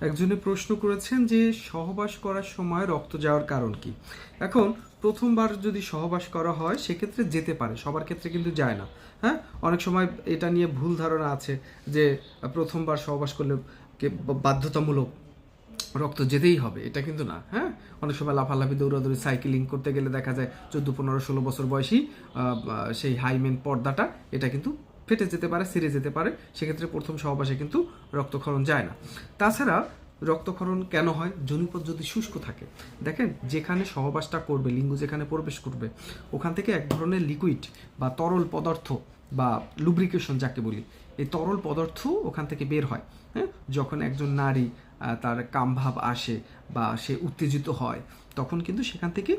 একজনে প্রশ্ন করেছেন যে সহবাস করার সময় রক্ত যাওয়ার কারণ কি। এখন প্রথমবার যদি সহবাস করা হয় সেক্ষেত্রে যেতে পারে, সবার ক্ষেত্রে কিন্তু যায় না। হ্যাঁ, অনেক সময় এটা নিয়ে ভুল ধারণা আছে যে প্রথমবার সহবাস করলে বাধ্যতামূলক রক্ত যেতেই হবে, এটা কিন্তু না। হ্যাঁ, অনেক সময় লাফালাফি দৌড়াদৌড়ি সাইকেলিং করতে গেলে দেখা যায় 14, 15, 16 বছর বয়সী সেই হাইমেন পর্দাটা এটা কিন্তু ফেটে যেতে পারে, ছিঁড়ে যেতে পারে। সেক্ষেত্রে প্রথম সহবাসে কিন্তু রক্তক্ষরণ যায় না। তাছাড়া রক্তক্ষরণ কেন হয়? যৌনিপথ যদি শুষ্ক থাকে, দেখেন যেখানে সহবাসটা করবে, লিঙ্গ যেখানে প্রবেশ করবে, ওখান থেকে এক ধরনের লিকুইড বা তরল পদার্থ বা লুব্রিকেশন যাকে বলি, এই তরল পদার্থ ওখান থেকে বের হয়। হ্যাঁ, যখন একজন নারী তার কামভাব আসে বা সে উত্তেজিত হয়, তখন কিন্তু সেখান থেকে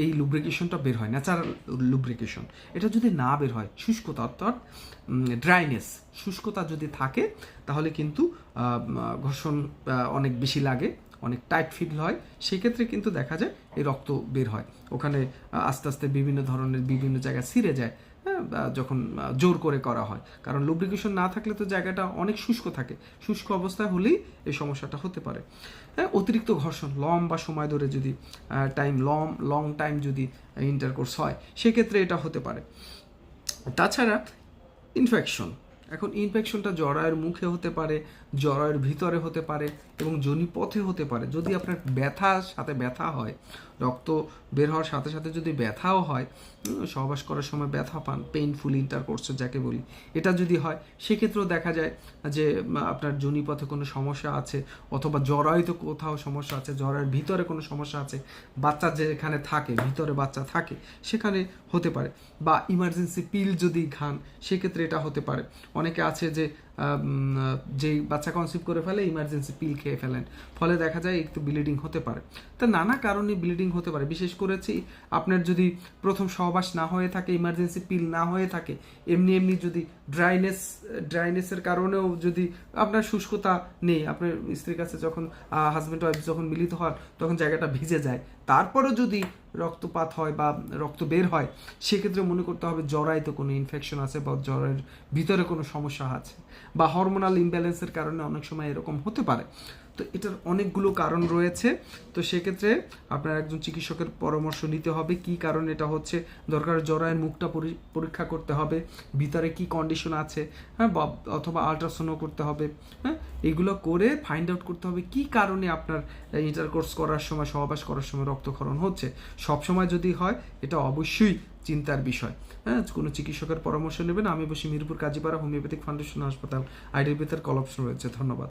এই লুব্রিকেশনটা বের হয়, ন্যাচারাল লুব্রিকেশন। এটা যদি না বের হয়, শুষ্কতা অর্থাৎ ড্রাইনেস, শুষ্কতা যদি থাকে, তাহলে কিন্তু ঘর্ষণ অনেক বেশি লাগে, অনেক টাইট ফিল হয়। সেক্ষেত্রে কিন্তু দেখা যায় এই রক্ত বের হয়, ওখানে আস্তে আস্তে বিভিন্ন ধরনের বিভিন্ন জায়গায় ছিঁড়ে যায়। হ্যাঁ, যখন জোর করে করা হয়, কারণ লুব্রিকেশন না থাকলে তো জায়গাটা অনেক শুষ্ক থাকে, শুষ্ক অবস্থায় হলেই এই সমস্যাটা হতে পারে। হ্যাঁ, অতিরিক্ত ঘর্ষণ লম্বা সময় ধরে যদি লং টাইম যদি ইন্টারকোর্স হয়, সেক্ষেত্রে এটা হতে পারে। তাছাড়া ইনফেকশন, এখন ইনফেকশনটা জরায়ুর মুখে হতে পারে, জরায়ুর ভিতরে হতে পারে এবং যোনিপথে হতে পারে। যদি আপনার ব্যথার সাথে ব্যথা হয়, রক্ত বের হওয়ার সাথে সাথে যদি ব্যথাও হয়, সহবাস করার সময় ব্যথা পান, পেইনফুল ইন্টারকোর্স যাকে বলি, এটা যদি হয়, সেক্ষেত্রেও দেখা যায় যে আপনার যোনিপথে কোনো সমস্যা আছে, অথবা জরায়ুতে কোথাও সমস্যা আছে, জরায়ুর ভিতরে কোনো সমস্যা আছে, বাচ্চা যেখানে থাকে, ভিতরে বাচ্চা থাকে, সেখানে হতে পারে। বা ইমার্জেন্সি পিল যদি খান, সেক্ষেত্রে এটা হতে পারে। অনেকে আছে যে যেই বাচ্চা কনসিভ করে ফেলে, ইমার্জেন্সি পিল খেয়ে ফেলেন, ফলে দেখা যায় একটু ব্লিডিং হতে পারে। তা নানা কারণে ব্লিডিং হতে পারে। বিশেষ করেছি আপনার যদি প্রথম সহবাস না হয়ে থাকে, ইমার্জেন্সি পিল না হয়ে থাকে, এমনি এমনি যদি ড্রাইনেসের কারণেও যদি আপনার শুষ্কতা নেই, আপনার স্ত্রীর কাছে যখন হাজব্যান্ড ওয়াইফ যখন মিলিত হন, তখন জায়গাটা ভিজে যায়, তারপরেও যদি রক্তপাত হয় বা রক্ত বের হয়, সেক্ষেত্রে মনে করতে হবে জরায়ুতে কোনো ইনফেকশন আছে বা জরায়ুর ভিতরে কোনো সমস্যা আছে, বা হরমোনাল ইমব্যালেন্সের কারণে অনেক সময় এরকম হতে পারে। তো এটার অনেকগুলো কারণ রয়েছে। তো সেক্ষেত্রে আপনার একজন চিকিৎসকের পরামর্শ নিতে হবে কি কারণে এটা হচ্ছে। দরকার জরায়ুর মুখটা পরীক্ষা করতে হবে, ভিতরে কি কন্ডিশন আছে, হ্যাঁ, অথবা আলট্রাসাউন্ড করতে হবে। হ্যাঁ, এগুলো করে ফাইন্ড আউট করতে হবে কি কারণে আপনার ইন্টারকোর্স করার সময়, সহবাস করার সময় রক্তক্ষরণ হচ্ছে। সবসময় যদি হয়, এটা অবশ্যই চিন্তার বিষয়। হ্যাঁ, কোনো চিকিৎসকের পরামর্শ নেবেন। আমি বসি মিরপুর কাজীপাড়া হোমিওপ্যাথিক ফাউন্ডেশন হাসপাতাল, আইডির ভিতর কল অপশন রয়েছে। ধন্যবাদ।